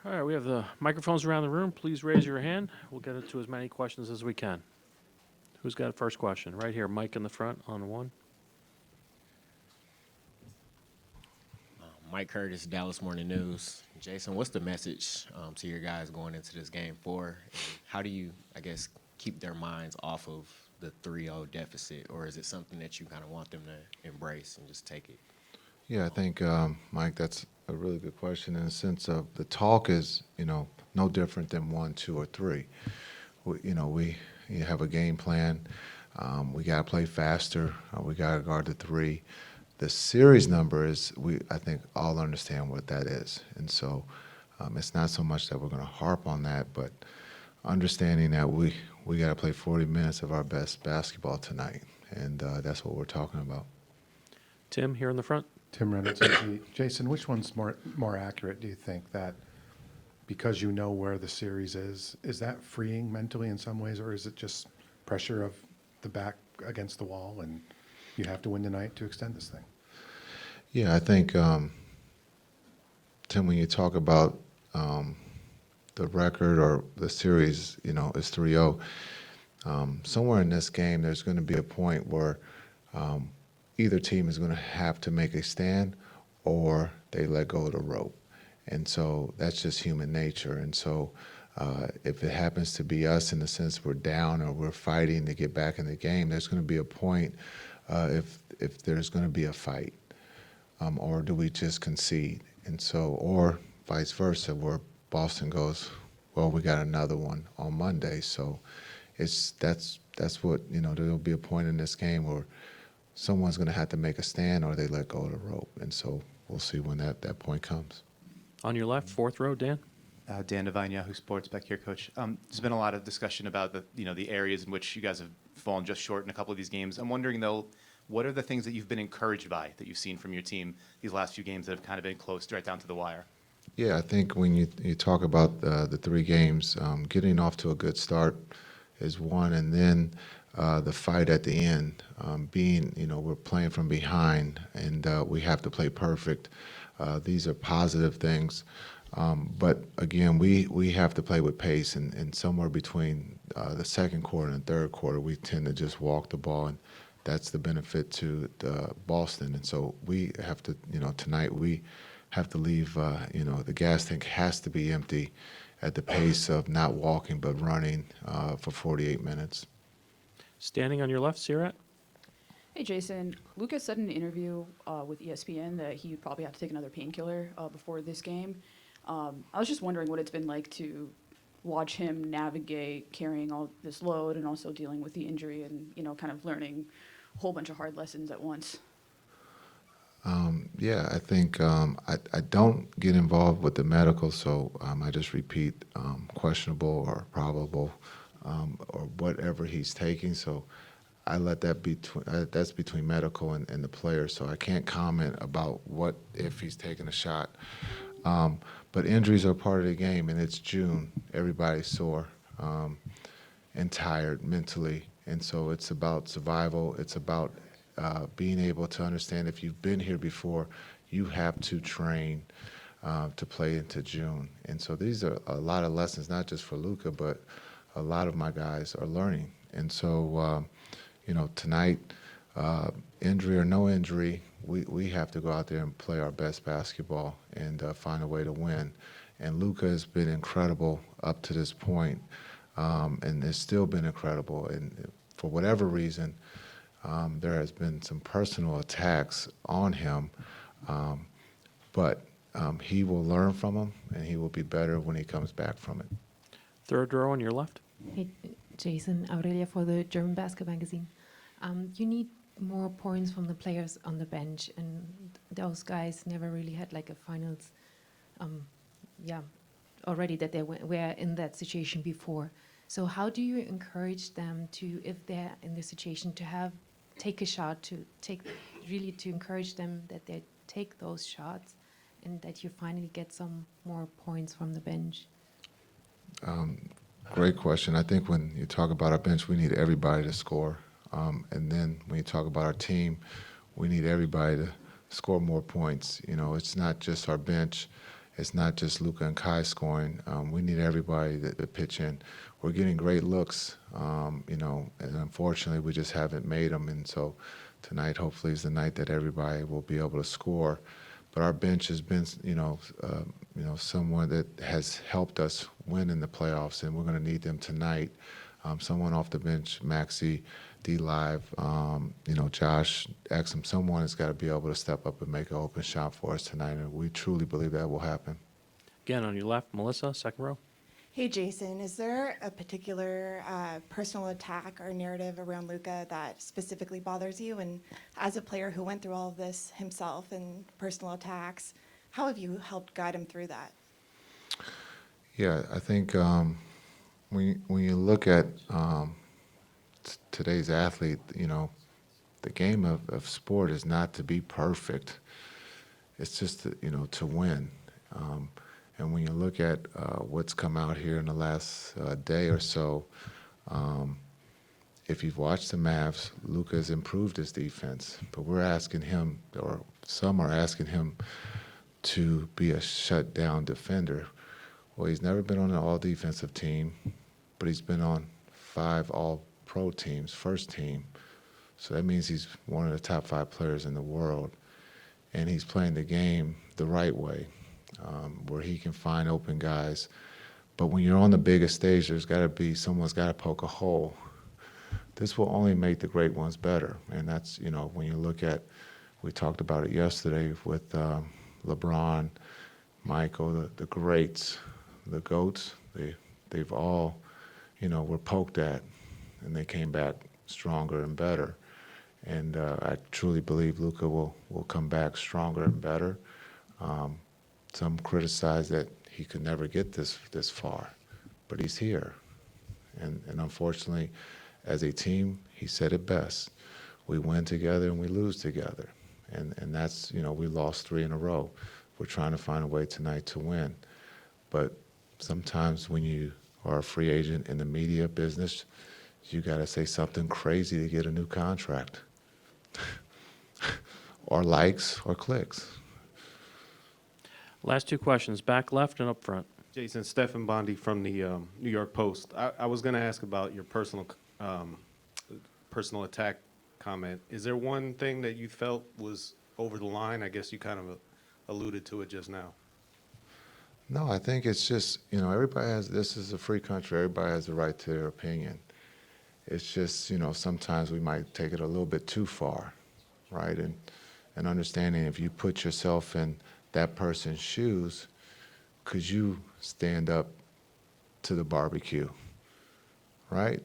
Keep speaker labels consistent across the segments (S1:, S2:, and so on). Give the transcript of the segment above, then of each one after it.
S1: All right, we have the microphones around the room. Please raise your hand. We'll get to as many questions as we can. Who's got a first question? Right here, Mike in the front on one.
S2: Mike Curtis, Dallas Morning News. Jason, what's the message to your guys going into this game for? And how do you, I guess, keep their minds off of the 3-0 deficit? Or is it something that you kind of want them to embrace and just take it?
S3: Yeah, I think, Mike, that's a really good question in the sense of the talk is, no different than 1, 2, or 3. You have a game plan. We got to play faster. We got to guard the 3. The series number is, I think all understand what that is. And so it's not so much that we're going to harp on that, but understanding that we got to play 40 minutes of our best basketball tonight. And that's what we're talking about.
S1: Tim, here in the front.
S4: Tim Reynolds, AG. Jason, which one's more accurate, do you think? That because you know where the series is that freeing mentally in some ways, or is it just pressure of the back against the wall and you have to win tonight to extend this thing?
S3: Yeah, I think, Tim, when you talk about the record or the series, is 3-0, somewhere in this game there's going to be a point where either team is going to have to make a stand or they let go of the rope. And so that's just human nature. And so if it happens to be us in the sense we're down or we're fighting to get back in the game, there's going to be a point if there's going to be a fight, or do we just concede? And so, or vice versa, where Boston goes, well, we got another one on Monday. So that's what, there'll be a point in this game where someone's going to have to make a stand or they let go of the rope. And so we'll see when that point comes.
S1: On your left, fourth row, Dan.
S5: Dan Devine, Yahoo Sports, back here, Coach. There's been a lot of discussion about the areas in which you guys have fallen just short in a couple of these games. I'm wondering, though, what are the things that you've been encouraged by that you've seen from your team these last few games that have kind of been close right down to the wire?
S3: Yeah, I think when you talk about the 3 games, getting off to a good start is one, and then the fight at the end, being, we're playing from behind, and we have to play perfect. These are positive things. But again, we have to play with pace, and somewhere between the second quarter and third quarter, we tend to just walk the ball, and that's the benefit to Boston. And so we have to, tonight we have to leave, the gas tank has to be empty at the pace of not walking but running for 48 minutes.
S1: Standing on your left, Sirat.
S6: Hey, Jason. Luca said in an interview with ESPN that he would probably have to take another painkiller before this game. I was just wondering what it's been like to watch him navigate carrying all this load and also dealing with the injury and, kind of learning a whole bunch of hard lessons at once.
S3: Yeah, I think I don't get involved with the medical, so I just repeat questionable or probable or whatever he's taking. So I let that be that's between medical and the player. So I can't comment about what if he's taking a shot. But injuries are part of the game, and it's June. Everybody's sore and tired mentally, and so it's about survival. It's about being able to understand if you've been here before, you have to train to play into June. And so these are a lot of lessons, not just for Luca, but a lot of my guys are learning. And so, tonight, injury or no injury, we have to go out there and play our best basketball and find a way to win. And Luca has been incredible up to this point, and has still been incredible. And for whatever reason, there has been some personal attacks on him, but he will learn from them, and he will be better when he comes back from it.
S1: Third row on your left.
S7: Hey, Jason, Aurelia for the German Basketball Magazine. You need more points from the players on the bench, and those guys never really had like a finals, already that they were in that situation before. So how do you encourage them to, if they're in the situation, to take a shot, to encourage them that they take those shots and that you finally get some more points from the bench?
S3: Great question. I think when you talk about our bench, we need everybody to score. And then when you talk about our team, we need everybody to score more points. It's not just our bench. it's not just Luca and Kai scoring. We need everybody to pitch in. We're getting great looks, you know, and unfortunately we just haven't made them. And so tonight hopefully is the night that everybody will be able to score. But our bench has been, someone that has helped us win in the playoffs, and we're going to need them tonight. Someone off the bench, Maxi, D-Live, Josh, Exum, someone has got to be able to step up and make an open shot for us tonight, and we truly believe that will happen.
S1: Again, on your left, Melissa, second row.
S8: Hey, Jason, is there a particular personal attack or narrative around Luca that specifically bothers you? And as a player who went through all of this himself and personal attacks, how have you helped guide him through that?
S3: Yeah, I think when you look at today's athlete, you know, the game of sport is not to be perfect. It's just to win. And when you look at what's come out here in the last day or so, if you've watched the Mavs, Luca has improved his defense. But we're asking him, or some are asking him, to be a shutdown defender. Well, he's never been on an all-defensive team, but he's been on 5 all-pro teams, first team. So that means he's one of the top 5 players in the world. And he's playing the game the right way, where he can find open guys. But when you're on the biggest stage, someone's got to poke a hole. This will only make the great ones better. And that's, when you look at, we talked about it yesterday with LeBron, Michael, the greats, the GOATs, they've all, were poked at, and they came back stronger and better. And I truly believe Luca will come back stronger and better. Some criticize that he could never get this far, but he's here. And unfortunately, as a team, he said it best. We win together and we lose together. And that's, we lost 3 in a row. We're trying to find a way tonight to win. But sometimes when you are a free agent in the media business, you got to say something crazy to get a new contract. Or likes or clicks.
S1: Last 2 questions, back left and up front.
S9: Jason, Stephen Bondi from the New York Post. I was going to ask about your personal attack comment. Is there one thing that you felt was over the line? I guess you kind of alluded to it just now.
S3: No, I think it's just, this is a free country. Everybody has the right to their opinion. It's just, sometimes we might take it a little bit too far, right? And understanding if you put yourself in that person's shoes, could you stand up to the barbecue, right?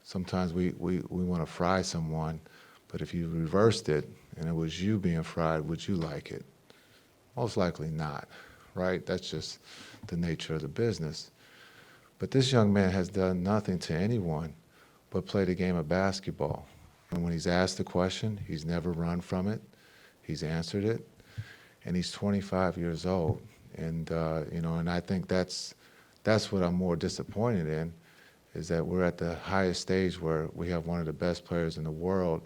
S3: Sometimes we want to fry someone, but if you reversed it and it was you being fried, would you like it? Most likely not, right? That's just the nature of the business. But this young man has done nothing to anyone but play the game of basketball. And when he's asked the question, he's never run from it. He's answered it. And he's 25 years old. And, and I think that's what I'm more disappointed in, is that we're at the highest stage where we have one of the best players in the world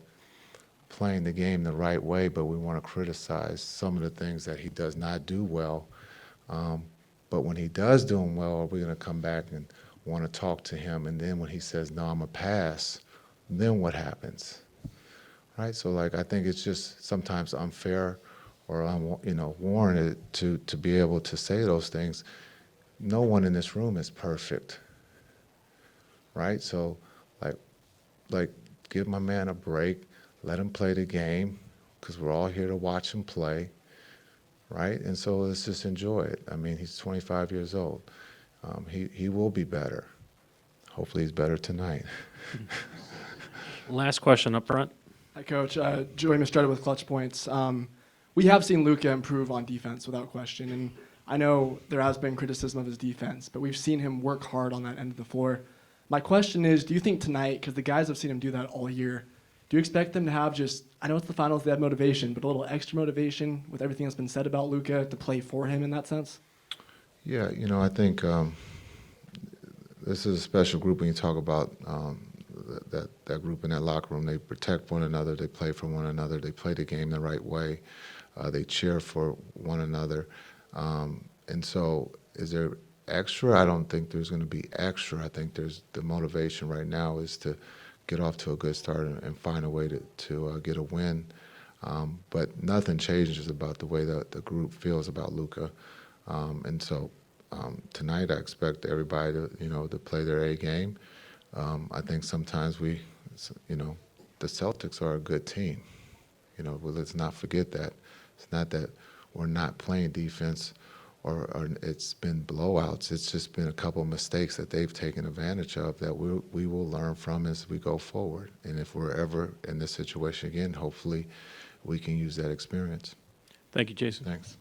S3: playing the game the right way, but we want to criticize some of the things that he does not do well. But when he does do them well, are we going to come back and want to talk to him? And then when he says, no, I'm a pass, then what happens? Right? So, I think it's just sometimes unfair or warranted to be able to say those things. No one in this room is perfect, right? So, give my man a break, let him play the game, because we're all here to watch him play, right? And so let's just enjoy it. I mean, he's 25 years old. He will be better. Hopefully, he's better tonight.
S1: Last question up front.
S10: Hi, Coach. Joey Mistretta with Clutch Points. We have seen Luca improve on defense without question, and I know there has been criticism of his defense, but we've seen him work hard on that end of the floor. My question is, do you think tonight, because the guys have seen him do that all year, do you expect them to have just, I know it's the finals, they have motivation, but a little extra motivation with everything that's been said about Luca to play for him in that sense?
S3: Yeah, I think this is a special group when you talk about that group in that locker room. They protect one another, they play for one another, they play the game the right way, they cheer for one another. And so is there extra? I don't think there's going to be extra. I think there's the motivation right now is to get off to a good start and find a way to get a win. But nothing changes about the way that the group feels about Luca. And so tonight I expect everybody to play their A game. I think sometimes the Celtics are a good team. Well, let's not forget that. It's not that we're not playing defense or it's been blowouts. It's just been a couple of mistakes that they've taken advantage of that we will learn from as we go forward. And if we're ever in this situation again, hopefully we can use that experience.
S1: Thank you, Jason.
S3: Thanks.